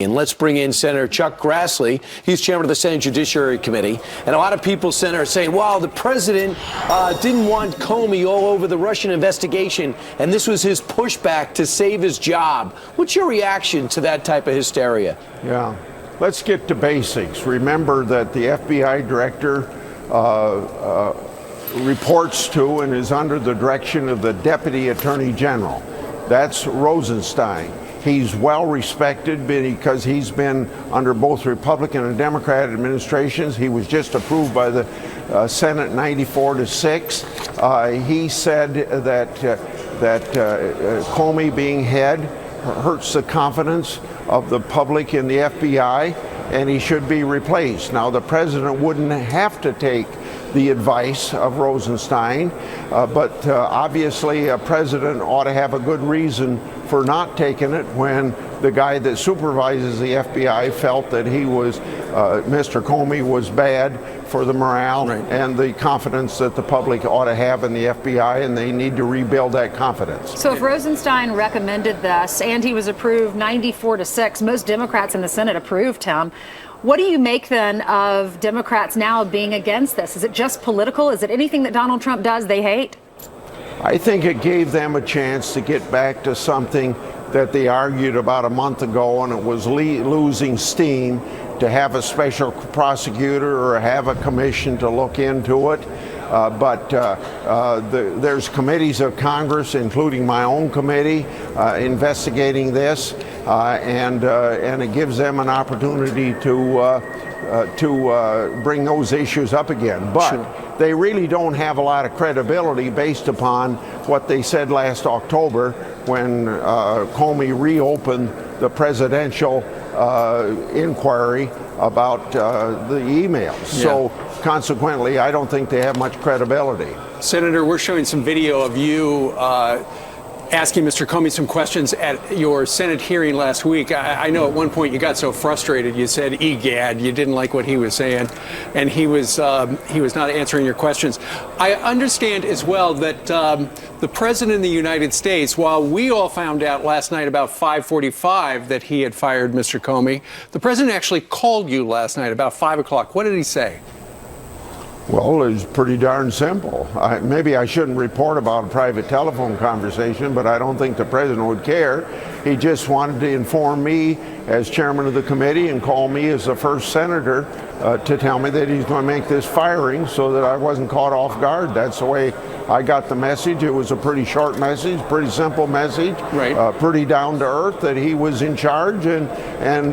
And let's bring in Senator Chuck Grassley. He's chairman of the Senate Judiciary Committee. And a lot of people, Senator, are saying, well, the president didn't want Comey all over the Russian investigation, and this was his pushback to save his job. What's your reaction to that type of hysteria? Yeah, let's get to basics. Remember that the FBI Director reports to and is under the direction of the Deputy Attorney General. That's Rosenstein. He's well respected because he's been under both Republican and Democrat administrations. He was just approved by the Senate 94-6. He said that Comey being head hurts the confidence of the public in the FBI, and he should be replaced. Now, the president wouldn't have to take the advice of Rosenstein, but obviously a president ought to have a good reason for not taking it when the guy that supervises the FBI felt that he was, Mr. Comey was bad for the morale and the confidence that the public ought to have in the FBI, and they need to rebuild that confidence. So if Rosenstein recommended this and he was approved 94-6, most Democrats in the Senate approved him. What do you make then of Democrats now being against this? Is it just political? Is it anything that Donald Trump does they hate? I think it gave them a chance to get back to something that they argued about a month ago, and it was losing steam, to have a special prosecutor or have a commission to look into it. But there's committees of Congress, including my own committee, investigating this, and it gives them an opportunity to bring those issues up again. But they really don't have a lot of credibility based upon what they said last October when Comey reopened the presidential inquiry about the emails. So consequently, I don't think they have much credibility. Senator, we're showing some video of you asking Mr. Comey some questions at your Senate hearing last week. I know at one point you got so frustrated you said egad, you didn't like what he was saying, and he was not answering your questions. I understand as well that the President of the United States, while we all found out last night about 5:45 that he had fired Mr. Comey, the President actually called you last night about 5 o'clock. What did he say? Well, it's pretty darn simple. Maybe I shouldn't report about a private telephone conversation, but I don't think the president would care. He just wanted to inform me as chairman of the committee and call me as the first senator to tell me that he's going to make this firing so that I wasn't caught off guard. That's the way I got the message. It was a pretty short message, pretty simple message, pretty down to earth, that he was in charge and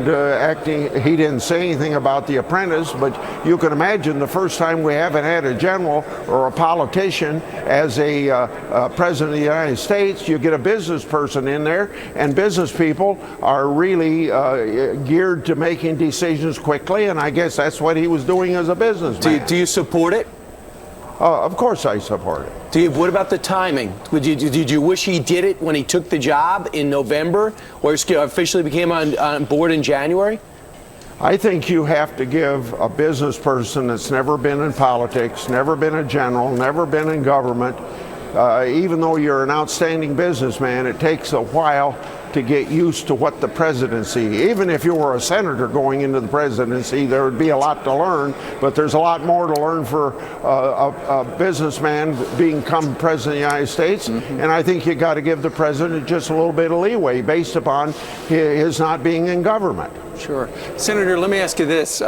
acting. He didn't say anything about the apprentice, but you can imagine the first time we haven't had a general or a politician as a president of the United States, you get a business person in there, and business people are really geared to making decisions quickly, and I guess that's what he was doing as a businessman. Do you support it? Of course I support it. What about the timing? Did you wish he did it when he took the job in November, or officially became on board in January? I think you have to give a business person that's never been in politics, never been a general, never been in government, even though you're an outstanding businessman, it takes a while to get used to what the presidency. Even if you were a senator going into the presidency, there would be a lot to learn, but there's a lot more to learn for a businessman become president of the United States. And I think you got to give the president just a little bit of leeway based upon his not being in government. Sure. Senator, let me ask you this.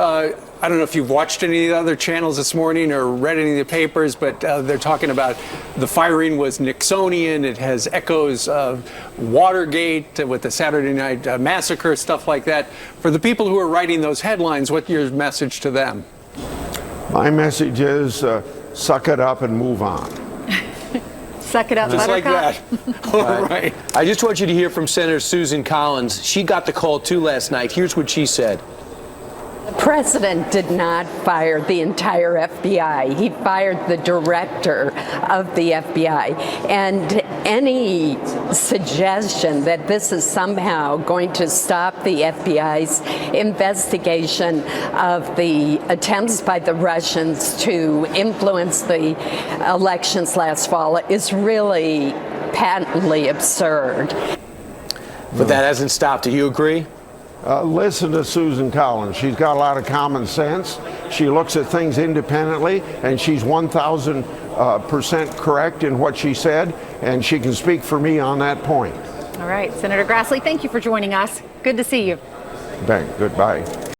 I don't know if you've watched any of the other channels this morning or read any of the papers, but they're talking about the firing was Nixonian. It has echoes of Watergate with the Saturday Night Massacre, stuff like that. For the people who are writing those headlines, what's your message to them? My message is suck it up and move on. Suck it up, just like that. All right. I just want you to hear from Senator Susan Collins. She got the call too last night. Here's what she said. The president did not fire the entire FBI. He fired the director of the FBI. And any suggestion that this is somehow going to stop the FBI's investigation of the attempts by the Russians to influence the elections last fall is really patently absurd. But that hasn't stopped. Do you agree? Listen to Susan Collins. She's got a lot of common sense. She looks at things independently, and she's 1,000% correct in what she said, and she can speak for me on that point. All right, Senator Grassley, thank you for joining us. Good to see you. Goodbye.